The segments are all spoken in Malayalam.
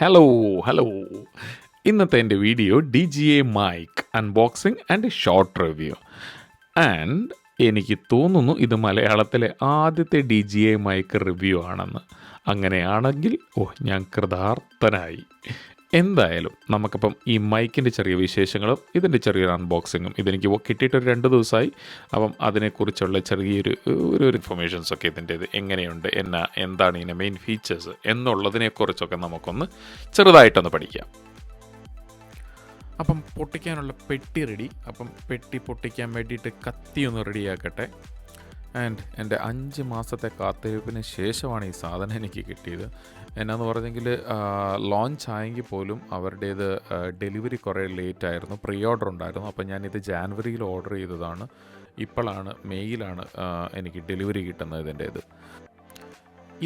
ഹലോ ഹലോ ഇന്നത്തെ എൻ്റെ video DJI mic unboxing and short review. And എനിക്ക് തോന്നുന്നു ഇത് മലയാളത്തിലെ ആദ്യത്തെ DJI മൈക്ക് റിവ്യൂ ആണെന്ന്. അങ്ങനെയാണെങ്കിൽ ഞാൻ കൃതാർത്ഥനായി. എന്തായാലും നമുക്കപ്പം ഈ മൈക്കിൻ്റെ ചെറിയ വിശേഷങ്ങളും ഇതിൻ്റെ ചെറിയൊരു അൺബോക്സിങ്ങും ഇതെനിക്ക് കിട്ടിയിട്ടൊരു 2 ദിവസമായി. അപ്പം അതിനെക്കുറിച്ചുള്ള ചെറിയൊരു ഇൻഫർമേഷൻസൊക്കെ ഇതിൻ്റേത് എങ്ങനെയുണ്ട്, എന്താണ് ഇതിൻ്റെ മെയിൻ ഫീച്ചേഴ്സ് എന്നുള്ളതിനെക്കുറിച്ചൊക്കെ നമുക്കൊന്ന് ചെറുതായിട്ടൊന്ന് പഠിക്കാം. അപ്പം പൊട്ടിക്കാനുള്ള പെട്ടി റെഡി. അപ്പം പെട്ടി പൊട്ടിക്കാൻ വേണ്ടിയിട്ട് കത്തിയൊന്ന് റെഡിയാക്കട്ടെ. ആൻഡ് എൻ്റെ 5 മാസത്തെ കാത്തിരിപ്പിന് ശേഷമാണ് ഈ സാധനം എനിക്ക് കിട്ടിയത്. എന്നാന്ന് പറഞ്ഞെങ്കിൽ ലോഞ്ച് ആയെങ്കിൽ പോലും അവരുടേത് ഡെലിവറി കുറേ ലേറ്റായിരുന്നു. പ്രീ ഓർഡർ ഉണ്ടായിരുന്നു. അപ്പം ഞാനിത് ജാനുവരിയിൽ ഓർഡർ ചെയ്തതാണ്. ഇപ്പോഴാണ് മെയ്യിലാണ് എനിക്ക് ഡെലിവറി കിട്ടുന്നത് ഇതിൻ്റേത്.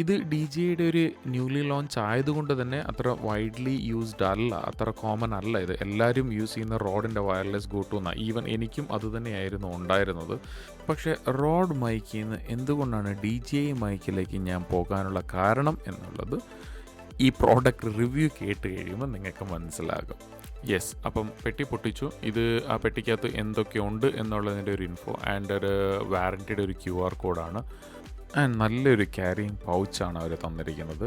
ഇത് DJIയുടെ ഒരു ന്യൂലി ലോഞ്ച് ആയതുകൊണ്ട് തന്നെ അത്ര വൈഡ്ലി യൂസ്ഡ് അല്ല, അത്ര കോമൺ അല്ല ഇത്. എല്ലാവരും യൂസ് ചെയ്യുന്ന റോഡിൻ്റെ വയർലെസ് ഗോട്ടു എന്നാണ്. ഈവൻ എനിക്കും അതുതന്നെയായിരുന്നു ഉണ്ടായിരുന്നത്. പക്ഷേ റോഡ് മൈക്കിൽ നിന്ന് എന്തുകൊണ്ടാണ് DJI മൈക്കിലേക്ക് ഞാൻ പോകാനുള്ള കാരണം എന്നുള്ളത് ഈ പ്രോഡക്റ്റ് റിവ്യൂ കേട്ട് കഴിയുമ്പോൾ നിങ്ങൾക്ക് മനസ്സിലാകും. യെസ്, അപ്പം പെട്ടി പൊട്ടിച്ചു. ഇത് ആ പെട്ടിക്കകത്ത് എന്തൊക്കെയുണ്ട് എന്നുള്ളതിൻ്റെ ഒരു ഇൻഫോ ആൻഡ് ഒരു വാറൻറ്റിയുടെ ഒരു QR കോഡാണ്. ആൻഡ് നല്ലൊരു ക്യാരിങ് പൗച്ചാണ് അവർ തന്നിരിക്കുന്നത്.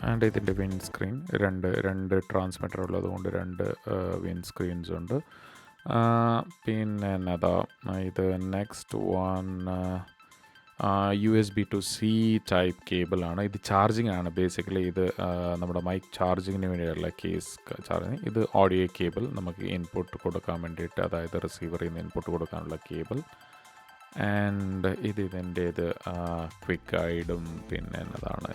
ആൻഡ് ഇതിൻ്റെ വിൻഡ് സ്ക്രീൻ രണ്ട് ട്രാൻസ്മിറ്റർ ഉള്ളതുകൊണ്ട് 2 വിൻഡ് സ്ക്രീൻസ് ഉണ്ട്. പിന്നെ എന്നതാ ഇത് next one USB to C type കേബിളാണ്. ഇത് ചാർജിങ് ആണ് ബേസിക്കലി. ഇത് നമ്മുടെ മൈക്ക് ചാർജിങ്ങിന് വേണ്ടിയുള്ള കേസ് ചാർജിങ്. ഇത് ഓഡിയോ കേബിൾ, നമുക്ക് ഇൻപുട്ട് കൊടുക്കാൻ വേണ്ടിയിട്ട്, അതായത് റിസീവറിൽ നിന്ന് ഇൻപുട്ട് കൊടുക്കാനുള്ള കേബിൾ. ആൻഡ് ഇതിൻ്റേത് ക്വിക്ക് ഗൈഡും പിന്നെ എന്നതാണ്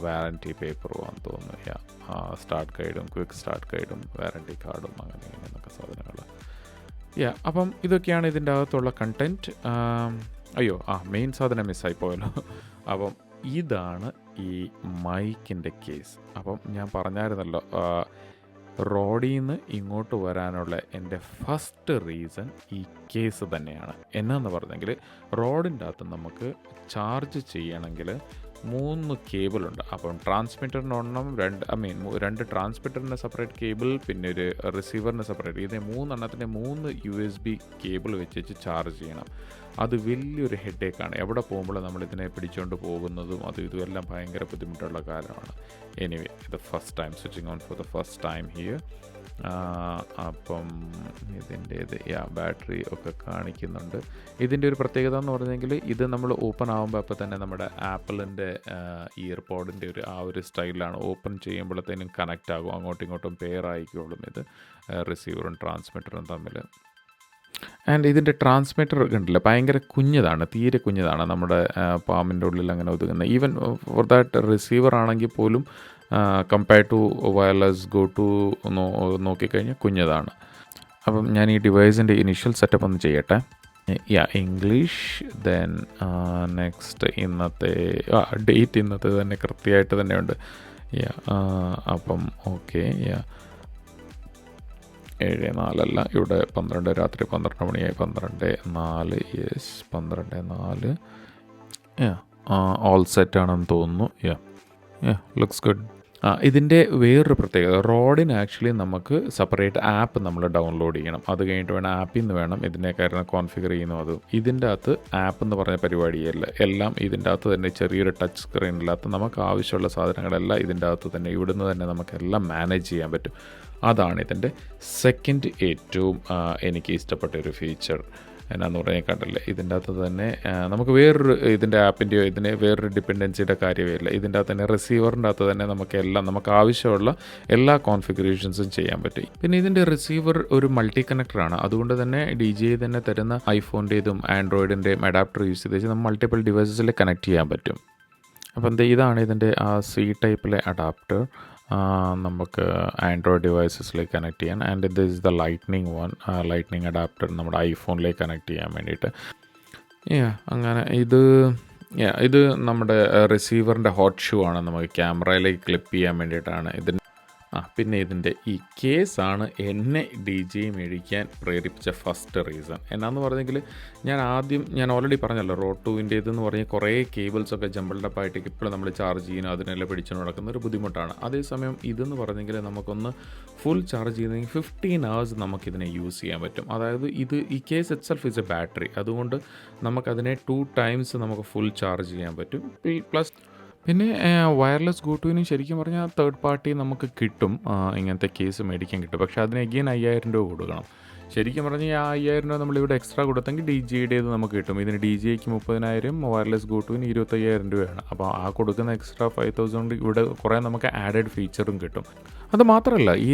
വാറൻറ്റി പേപ്പറും ആണെന്ന് തോന്നുന്നു. സ്റ്റാർട്ട് ഗൈഡും ക്വിക്ക് സ്റ്റാർട്ട് ഗൈഡും വാറൻറ്റി കാർഡും അങ്ങനെയൊക്കെ സാധനങ്ങൾ. അപ്പം ഇതൊക്കെയാണ് ഇതിൻ്റെ അകത്തുള്ള കണ്ടൻറ്റ്. മെയിൻ സാധനം മിസ്സായി പോയല്ലോ. അപ്പം ഇതാണ് ഈ മൈക്കിൻ്റെ കേസ്. അപ്പം ഞാൻ പറഞ്ഞായിരുന്നല്ലോ, റോഡിൽ നിന്ന് ഇങ്ങോട്ട് വരാനുള്ള എൻ്റെ ഫസ്റ്റ് റീസൺ ഈ കേസ് തന്നെയാണ്. എന്നാന്ന് പറഞ്ഞെങ്കിൽ റോഡിൻ്റെ അകത്ത് നമുക്ക് ചാർജ് ചെയ്യണമെങ്കിൽ 3 കേബിളുണ്ട്. അപ്പം ട്രാൻസ്മിറ്ററിന് ഒരെണ്ണം, 2 ട്രാൻസ്മിറ്ററിന് സെപ്പറേറ്റ് കേബിൾ, പിന്നെ ഒരു റിസീവറിന് സെപ്പറേറ്റ്. ഇതിനെ 3 USB കേബിൾ വെച്ച് ചാർജ് ചെയ്യണം. അത് വലിയൊരു ഹെഡേക്കാണ്. എവിടെ പോകുമ്പോഴും നമ്മളിതിനെ പിടിച്ചുകൊണ്ട് പോകുന്നതും ഇതുമെല്ലാം ഭയങ്കര ബുദ്ധിമുട്ടുള്ള കാര്യമാണ്. എനിവേ, ഇത് first time switching on for the first time here. അപ്പം ഇതിൻ്റേത് ബാറ്ററി ഒക്കെ കാണിക്കുന്നുണ്ട്. ഇതിൻ്റെ ഒരു പ്രത്യേകത എന്ന് പറഞ്ഞെങ്കിൽ ഇത് നമ്മൾ ഓപ്പൺ ആകുമ്പോൾ അപ്പോൾ തന്നെ നമ്മുടെ ആപ്പിളിൻ്റെ ഇയർപോഡിൻ്റെ ഒരു സ്റ്റൈലിലാണ്. ഓപ്പൺ ചെയ്യുമ്പോഴത്തേനും കണക്റ്റ് ആകും, അങ്ങോട്ടും ഇങ്ങോട്ടും പെയർ ആയിക്കോളും ഇത് റിസീവറും ട്രാൻസ്മിറ്ററും തമ്മിൽ. ആൻഡ് ഇതിൻ്റെ ട്രാൻസ്മിറ്റർ കണ്ടില്ല, ഭയങ്കര കുഞ്ഞതാണ്, തീരെ കുഞ്ഞതാണ്. നമ്മുടെ പാമ്പിൻ്റെ ഉള്ളിൽ അങ്ങനെ ഒതുങ്ങുന്നത്. ഈവൻ ഫോർ ദാറ്റ് റിസീവർ ആണെങ്കിൽ പോലും compare to wireless go two നോക്കിക്കഴിഞ്ഞാൽ കുഞ്ഞതാണ്. അപ്പം ഞാൻ ഈ ഡിവൈസിൻ്റെ ഇനിഷ്യൽ സെറ്റപ്പ് ഒന്ന് ചെയ്യട്ടെ. ഇംഗ്ലീഷ്. ദെൻ നെക്സ്റ്റ് ഇന്നത്തെ ഡേറ്റ് ഇന്നത്തെ തന്നെ കൃത്യമായിട്ട് തന്നെയുണ്ട്. അപ്പം ഓക്കെ. 7/4 ഇവിടെ 12 രാത്രി 12 മണിയായി. 12/4 യെസ്, 12/4 ഓൾ സെറ്റാണെന്ന് തോന്നുന്നു. Looks good. ഇതിൻ്റെ വേറൊരു പ്രത്യേകത, റോഡിന് ആക്ച്വലി നമുക്ക് സെപ്പറേറ്റ് ആപ്പ് നമ്മൾ ഡൗൺലോഡ് ചെയ്യണം. അത് കഴിഞ്ഞിട്ട് വേണം ആപ്പിൽ നിന്ന് വേണം ഇതിനെ കാരണം കോൺഫിഗർ ചെയ്യുന്നത്. ഇതിൻ്റെ അകത്ത് ആപ്പ് എന്ന് പറഞ്ഞ പരിപാടിയല്ല. എല്ലാം ഇതിൻ്റെ അകത്ത് തന്നെ ചെറിയൊരു ടച്ച് സ്ക്രീനിനകത്ത് നമുക്ക് ആവശ്യമുള്ള സാധനങ്ങളെല്ലാം ഇതിൻ്റെ അകത്ത് തന്നെ, ഇവിടുന്ന് തന്നെ നമുക്കെല്ലാം മാനേജ് ചെയ്യാൻ പറ്റും. അതാണ് ഇതിൻ്റെ സെക്കൻഡ് ഏറ്റവും എനിക്ക് ഇഷ്ടപ്പെട്ട ഒരു ഫീച്ചർ. എന്നാന്ന് പറഞ്ഞാൽ കണ്ടല്ലേ, ഇതിൻ്റെ അകത്ത് തന്നെ നമുക്ക് വേറൊരു ഇതിൻ്റെ ആപ്പിൻ്റെയോ ഇതിന് വേറൊരു ഡിപ്പെൻഡൻസിയുടെ കാര്യമേ ഇല്ല. ഇതിൻ്റെ അകത്ത് തന്നെ റിസീവറിൻ്റെ അകത്ത് തന്നെ നമുക്ക് ആവശ്യമുള്ള എല്ലാ കോൺഫിഗറേഷൻസും ചെയ്യാൻ പറ്റും. പിന്നെ ഇതിൻ്റെ റിസീവർ ഒരു മൾട്ടി കണക്ടറാണ്. അതുകൊണ്ട് തന്നെ DJI തന്നെ തരുന്ന ഐഫോണിൻ്റെതും ആൻഡ്രോയിഡിൻ്റെയും അഡാപ്റ്റർ യൂസ് ചെയ്ത് നമ്മൾ മൾട്ടിപ്പിൾ ഡിവൈസസിൽ കണക്ട് ചെയ്യാൻ പറ്റും. അപ്പം ഇതാണ് ഇതിൻ്റെ C ടൈപ്പിലെ അഡാപ്റ്റർ. നമുക്ക് ആൻഡ്രോയിഡ് ഡിവൈസസിലേക്ക് കണക്ട് ചെയ്യാൻ. And this is the lightning adapter നമ്മുടെ ഐഫോണിലേക്ക് കണക്ട് ചെയ്യാൻ വേണ്ടിയിട്ട്. അങ്ങനെ ഇത് നമ്മുടെ റിസീവറിൻ്റെ ഹോട്ട് ഷൂ ആണ്. നമുക്ക് ക്യാമറയിലേക്ക് ക്ലിപ്പ് ചെയ്യാൻ വേണ്ടിയിട്ടാണ്. പിന്നെ ഇതിൻ്റെ ഈ കേസാണ് എന്നെ DJI മേടിക്കാൻ പ്രേരിപ്പിച്ച ഫസ്റ്റ് റീസൺ. എന്നാന്ന് പറഞ്ഞെങ്കിൽ ഞാൻ ഓൾറെഡി പറഞ്ഞല്ലോ, റോഡ് 2-ൻ്റെ ഇതെന്ന് പറഞ്ഞാൽ കുറേ കേബിൾസൊക്കെ ജമ്പിൾഡ് അപ്പ് ആയിട്ട് ഇപ്പോഴും നമ്മൾ ചാർജ് ചെയ്യാനോ അതിനെല്ലാം പിടിച്ചു നടക്കുന്ന ഒരു ബുദ്ധിമുട്ടാണ്. അതേസമയം ഇതെന്ന് പറഞ്ഞെങ്കിൽ നമുക്കൊന്ന് ഫുൾ ചാർജ് ചെയ്തെങ്കിൽ 15 hours നമുക്കിതിനെ യൂസ് ചെയ്യാൻ പറ്റും. അതായത് ഈ case itself is A battery, അതുകൊണ്ട് നമുക്കതിനെ 2 times നമുക്ക് ഫുൾ ചാർജ് ചെയ്യാൻ പറ്റും. പ്ലസ് പിന്നെ വയർലെസ് ഗോട്ടുവിന് ശരിക്കും പറഞ്ഞാൽ തേർഡ് പാർട്ടി നമുക്ക് കിട്ടും, ഇങ്ങനത്തെ കേസ് മേടിക്കാൻ കിട്ടും. പക്ഷേ അതിന് അഗെയിൻ 5000 രൂപ കൊടുക്കണം. ശരിക്കും പറഞ്ഞാൽ ആ 5000 രൂപ നമ്മളിവിടെ എക്സ്ട്രാ കൊടുത്തെങ്കിൽ DJIയുടേത് നമുക്ക് കിട്ടും. ഇതിന് DJIക്ക് 30,000, വയർലെസ് ഗോട്ടുവിന് 25,000 രൂപയാണ്. അപ്പോൾ ആ കൊടുക്കുന്ന എക്സ്ട്രാ 5,000 ഇവിടെ കുറേ നമുക്ക് ആഡഡ് ഫീച്ചറും കിട്ടും. അത് മാത്രമല്ല, ഈ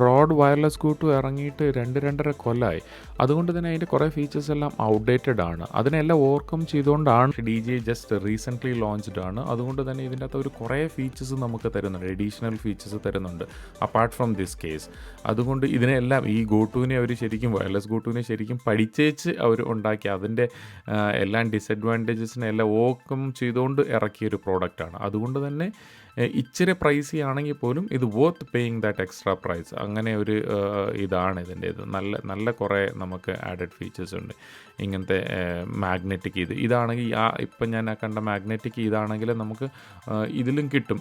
റോഡ് വയർലെസ് ഗോട്ടു ഇറങ്ങിയിട്ട് 2-2.5 കൊല്ലമായി. അതുകൊണ്ട് തന്നെ അതിൻ്റെ കുറേ ഫീച്ചേഴ്സ് എല്ലാം ഔട്ട്ഡേറ്റഡ് ആണ്. അതിനെല്ലാം ഓവർകം ചെയ്തുകൊണ്ടാണ് DJI ജസ്റ്റ് റീസെൻ്റ്ലി ലോഞ്ച്ഡ് ആണ്. അതുകൊണ്ട് തന്നെ ഇതിൻ്റെ അകത്ത് ഒരു കുറേ ഫീച്ചേഴ്സ് നമുക്ക് തരുന്നുണ്ട്, അഡീഷണൽ ഫീച്ചേഴ്സ് തരുന്നുണ്ട് അപ്പാർട്ട് ഫ്രം ദിസ് കേസ്. അതുകൊണ്ട് ഇതിനെല്ലാം ഈ ഗോട്ടുവിനെ അവർ ശരിക്കും വയർലെസ് ഗോട്ടുവിനെ ശരിക്കും പഠിച്ചേച്ച് അവർ ഉണ്ടാക്കി അതിൻ്റെ എല്ലാം ഡിസഡ്വാൻറ്റേജസിനെ എല്ലാം ഓവർകം ചെയ്തുകൊണ്ട് ഇറക്കിയൊരു പ്രോഡക്റ്റാണ്. അതുകൊണ്ട് തന്നെ ഇച്ചിരി പ്രൈസി ആണെങ്കിൽ പോലും ഇത് worth paying that extra price. അങ്ങനെ ഒരു ഇതാണ് ഇതിൻ്റേത്. നല്ല കുറേ നമുക്ക് ആഡഡ് ഫീച്ചേഴ്സ് ഉണ്ട്. ഇങ്ങനത്തെ മാഗ്നറ്റിക് ഇതാണെങ്കിൽ ഇപ്പം ഞാൻ കണ്ട മാഗ്നറ്റിക് ഇതാണെങ്കിൽ നമുക്ക് ഇതിലും കിട്ടും.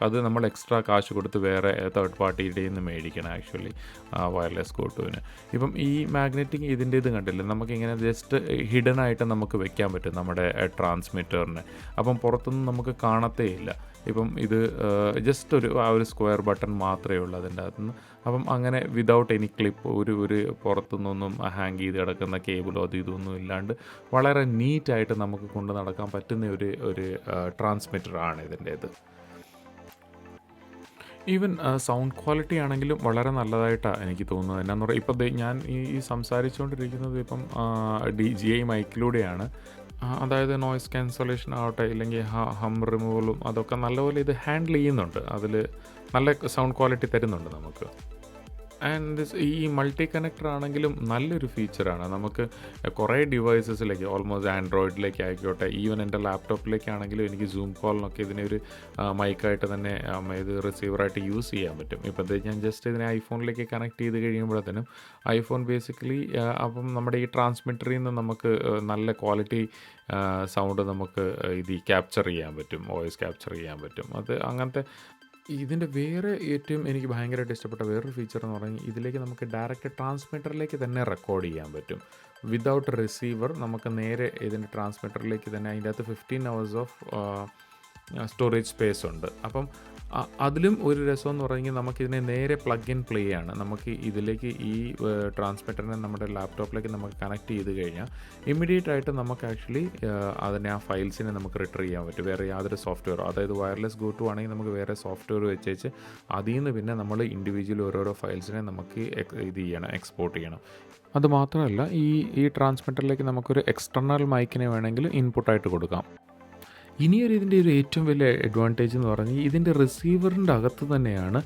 അത് നമ്മൾ എക്സ്ട്രാ കാശ് കൊടുത്ത് വേറെ തേർഡ് പാർട്ടിയുടെ നിന്ന് മേടിക്കണം ആക്ച്വലി വയർലെസ് ഗോട്ടുവിന്. ഇപ്പം ഈ മാഗ്നറ്റിക് ഇതിൻ്റേത് കണ്ടില്ല, നമുക്കിങ്ങനെ ജസ്റ്റ് ഹിഡൻ ആയിട്ട് നമുക്ക് വെക്കാൻ പറ്റും നമ്മുടെ ട്രാൻസ്മിറ്ററിന്. അപ്പം പുറത്തൊന്നും നമുക്ക് കാണത്തേ ഇല്ല. ഇപ്പം ഇത് ജസ്റ്റ് ഒരു സ്ക്വയർ ബട്ടൺ മാത്രമേ ഉള്ളൂ അതിൻ്റെ അകത്തുനിന്ന്. അപ്പം അങ്ങനെ വിതൗട്ട് എനി ക്ലിപ്പ് ഒരു പുറത്തുനിന്നൊന്നും ഹാങ് ചെയ്ത് കിടക്കുന്ന കേബിളോ ഇതൊന്നും ഇല്ലാണ്ട് വളരെ നീറ്റായിട്ട് നമുക്ക് കൊണ്ട് നടക്കാൻ പറ്റുന്ന ഒരു ട്രാൻസ്മിറ്ററാണ് ഇതിൻ്റേത്. ഈവൻ സൗണ്ട് ക്വാളിറ്റി ആണെങ്കിലും വളരെ നല്ലതായിട്ടാണ് എനിക്ക് തോന്നുന്നത്. എന്നാന്ന് പറയുക, ഇപ്പം ഞാൻ ഈ സംസാരിച്ചുകൊണ്ടിരിക്കുന്നത് ഇപ്പം DJI മൈക്കിലൂടെയാണ്. അതായത് നോയ്സ് ക്യാൻസലേഷൻ ആവട്ടെ, ഇല്ലെങ്കിൽ ഹം റിമൂവലും അതൊക്കെ നല്ലപോലെ ഇത് ഹാൻഡിൽ ചെയ്യുന്നുണ്ട്. അതിൽ നല്ല സൗണ്ട് ക്വാളിറ്റി തരുന്നുണ്ട് നമുക്ക്. ആൻഡ് ഈ മൾട്ടി കണക്ടർ ആണെങ്കിലും നല്ലൊരു ഫീച്ചറാണ്. നമുക്ക് കുറേ ഡിവൈസസിലേക്ക്, ഓൾമോസ്റ്റ് ആൻഡ്രോയിഡിലേക്ക് ആയിക്കോട്ടെ, ഈവൻ എൻ്റെ ലാപ്ടോപ്പിലേക്കാണെങ്കിലും എനിക്ക് സൂം കോളിനൊക്കെ ഇതിനെ ഒരു മൈക്കായിട്ട് തന്നെ ഇത് റിസീവറായിട്ട് യൂസ് ചെയ്യാൻ പറ്റും. ഇപ്പോഴത്തെ ഞാൻ ജസ്റ്റ് ഇതിനെ ഐഫോണിലേക്ക് കണക്ട് ചെയ്ത് കഴിയുമ്പോഴത്തേനും ഐഫോൺ ബേസിക്കലി അപ്പം നമ്മുടെ ഈ ട്രാൻസ്മിറ്ററിൽ നിന്ന് നമുക്ക് നല്ല ക്വാളിറ്റി സൗണ്ട് നമുക്ക് ഇത് ക്യാപ്ചർ ചെയ്യാൻ പറ്റും, വോയിസ് ക്യാപ്ചർ ചെയ്യാൻ പറ്റും. അത് അങ്ങനത്തെ ഇതിൻ്റെ വേറെ ഏറ്റവും എനിക്ക് ഭയങ്കരമായിട്ട് ഇഷ്ടപ്പെട്ട വേറൊരു ഫീച്ചർ എന്ന് പറഞ്ഞാൽ ഇതിലേക്ക് നമുക്ക് ഡയറക്റ്റ് ട്രാൻസ്മിറ്ററിലേക്ക് തന്നെ റെക്കോർഡ് ചെയ്യാൻ പറ്റും. വിതൗട്ട് റിസീവർ നമുക്ക് നേരെ ഇതിൻ്റെ ട്രാൻസ്മിറ്ററിലേക്ക് തന്നെ. അതിൻ്റെ അകത്ത് 15 hours ഓഫ് സ്റ്റോറേജ് സ്പേസ് ഉണ്ട്. അപ്പം അതിലും ഒരു രസം എന്ന് പറഞ്ഞാൽ നമുക്കിതിനെ നേരെ പ്ലഗ് ഇൻ പ്ലേ ആണ്. നമുക്ക് ഇതിലേക്ക് ഈ ട്രാൻസ്മിറ്ററിനെ നമ്മുടെ ലാപ്ടോപ്പിലേക്ക് നമുക്ക് കണക്ട് ചെയ്ത് കഴിഞ്ഞാൽ ഇമ്മീഡിയറ്റ് ആയിട്ട് നമുക്ക് ആക്ച്വലി അതിനെ ആ ഫയൽസിനെ നമുക്ക് റിട്രീവ് ചെയ്യാൻ പറ്റും. വേറെ യാതൊരു സോഫ്റ്റ്വെയറോ, അതായത് വയർലെസ് ഗോട്ടു ആണെങ്കിൽ നമുക്ക് വേറെ സോഫ്റ്റ്വെയർ വെച്ചേച്ച് അതിൽ നിന്ന് പിന്നെ നമ്മൾ ഇൻഡിവിജ്വൽ ഓരോരോ ഫയൽസിനെ നമുക്ക് എക്സ്പോർട്ട് ചെയ്യണം. അതുമാത്രമല്ല ഈ ട്രാൻസ്മിറ്ററിലേക്ക് നമുക്കൊരു എക്സ്റ്റർണൽ മൈക്കിനെ വേണമെങ്കിൽ ഇൻപുട്ടായിട്ട് കൊടുക്കാം. ഇനിയൊരു ഇതിൻ്റെ ഒരു ഏറ്റവും വലിയ അഡ്വാൻറ്റേജ് എന്ന് പറഞ്ഞാൽ ഇതിൻ്റെ റിസീവറിൻ്റെ അകത്ത് തന്നെയാണ്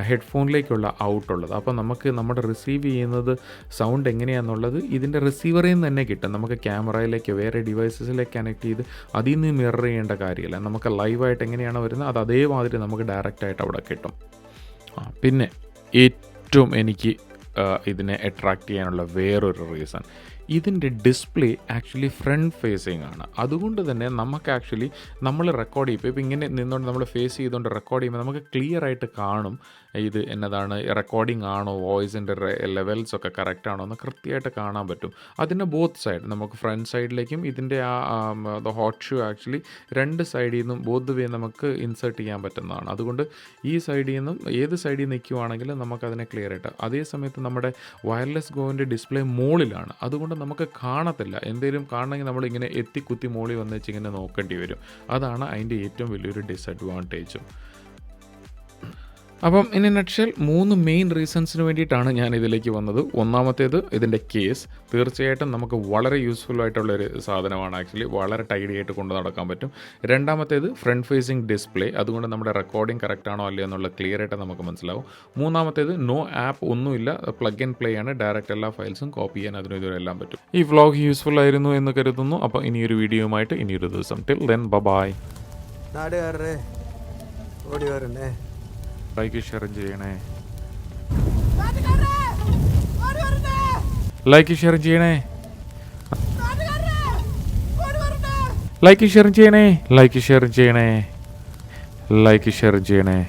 ഹെഡ്ഫോണിലേക്കുള്ള ഔട്ടുള്ളത്. അപ്പോൾ നമുക്ക് നമ്മുടെ റിസീവ് ചെയ്യുന്നത് സൗണ്ട് എങ്ങനെയാണെന്നുള്ളത് ഇതിൻ്റെ റിസീവറിൽ നിന്ന് തന്നെ കിട്ടും. നമുക്ക് ക്യാമറയിലേക്ക് വേറെ ഡിവൈസസിലേക്ക് കണക്ട് ചെയ്ത് അതിൽ നിന്ന് മിറർ ചെയ്യേണ്ട കാര്യമില്ല. നമുക്ക് ലൈവായിട്ട് എങ്ങനെയാണ് വരുന്നത് അത് അതേമാതിരി നമുക്ക് ഡയറക്റ്റായിട്ട് അവിടെ കിട്ടും. പിന്നെ ഏറ്റവും എനിക്ക് ഇതിനെ അട്രാക്റ്റ് ചെയ്യാനുള്ള വേറൊരു റീസൺ, ഇതിൻ്റെ ഡിസ്പ്ലേ ആക്ച്വലി ഫ്രണ്ട് ഫേസിങ് ആണ്. അതുകൊണ്ട് തന്നെ നമുക്ക് ആക്ച്വലി നമ്മൾ റെക്കോർഡ് ചെയ്യുമ്പോൾ ഇപ്പോൾ ഇങ്ങനെ നിന്നുകൊണ്ട് നമ്മൾ ഫേസ് ചെയ്തുകൊണ്ട് റെക്കോർഡ് ചെയ്യുമ്പോൾ നമുക്ക് ക്ലിയർ ആയിട്ട് കാണും ഇത് എന്നതാണ്, റെക്കോർഡിംഗ് ആണോ, വോയിസിൻ്റെ ലെവൽസൊക്കെ കറക്റ്റ് ആണോ എന്ന് കൃത്യമായിട്ട് കാണാൻ പറ്റും. അതിൻ്റെ ബോത്ത് സൈഡ് നമുക്ക് ഫ്രണ്ട് സൈഡിലേക്കും ഇതിൻ്റെ ഹോട്ട് ഷൂ ആക്ച്വലി രണ്ട് സൈഡിൽ നിന്നും ബോത്ത് വേ നമുക്ക് ഇൻസേർട്ട് ചെയ്യാൻ പറ്റുന്നതാണ്. അതുകൊണ്ട് ഈ സൈഡിൽ നിന്നും ഏത് സൈഡിൽ നിൽക്കുവാണെങ്കിലും നമുക്കതിനെ ക്ലിയർ ആയിട്ട്. അതേ സമയത്ത് നമ്മുടെ വയർലെസ് ഗോവിൻ്റെ ഡിസ്പ്ലേ മുകളിലാണ്, അതുകൊണ്ട് നമുക്ക് കാണത്തില്ല. എന്തെങ്കിലും കാണണമെങ്കിൽ നമ്മളിങ്ങനെ കുത്തി മുകളിൽ വന്നേച്ച് ഇങ്ങനെ നോക്കേണ്ടി വരും. അതാണ് അതിൻ്റെ ഏറ്റവും വലിയൊരു ഡിസഡ്വാൻറ്റേജും. അപ്പം ഇൻ എ നട്ട്ഷെൽ 3 മെയിൻ റീസൺസിന് വേണ്ടിയിട്ടാണ് ഞാൻ ഇതിലേക്ക് വന്നത്. ഒന്നാമത്തേത് ഇതിൻ്റെ കേസ് തീർച്ചയായിട്ടും നമുക്ക് വളരെ യൂസ്ഫുൾ ആയിട്ടുള്ളൊരു സാധനമാണ്. ആക്ച്വലി വളരെ ടൈഡി ആയിട്ട് കൊണ്ട് നടക്കാൻ പറ്റും. രണ്ടാമത്തേത് ഫ്രണ്ട് ഫേസിങ് ഡിസ്പ്ലേ, അതുകൊണ്ട് നമ്മുടെ റെക്കോർഡിംഗ് കറക്റ്റ് ആണോ അല്ലയോ എന്നുള്ള ക്ലിയർ ആയിട്ട് നമുക്ക് മനസ്സിലാവും. മൂന്നാമത്തേത് നോ ആപ്പ് ഒന്നുമില്ല, പ്ലഗ് ആൻഡ് പ്ലേ ആണ്, ഡയറക്റ്റ് എല്ലാ ഫയൽസും കോപ്പി ചെയ്യാൻ അതിനും ഇതുവരെല്ലാം പറ്റും. ഈ വ്ളോഗ് യൂസ്ഫുൾ ആയിരുന്നു എന്ന് കരുതുന്നു. അപ്പോൾ ഇനിയൊരു വീഡിയോയുമായിട്ട് ഇനിയൊരു ദിവസം. Till then bye. നാടുകാരേ ഓടി വരണേ. ലൈക്ക് ഷെയറും ചെയ്യണേ. ലൈക്ക് ഷെയറും ചെയ്യണേ. ലൈക്ക് ഷെയറും ചെയ്യണേ. ലൈക്ക് ഷെയറും ചെയ്യണേ. ലൈക്ക് ഷെയറും ചെയ്യണേ.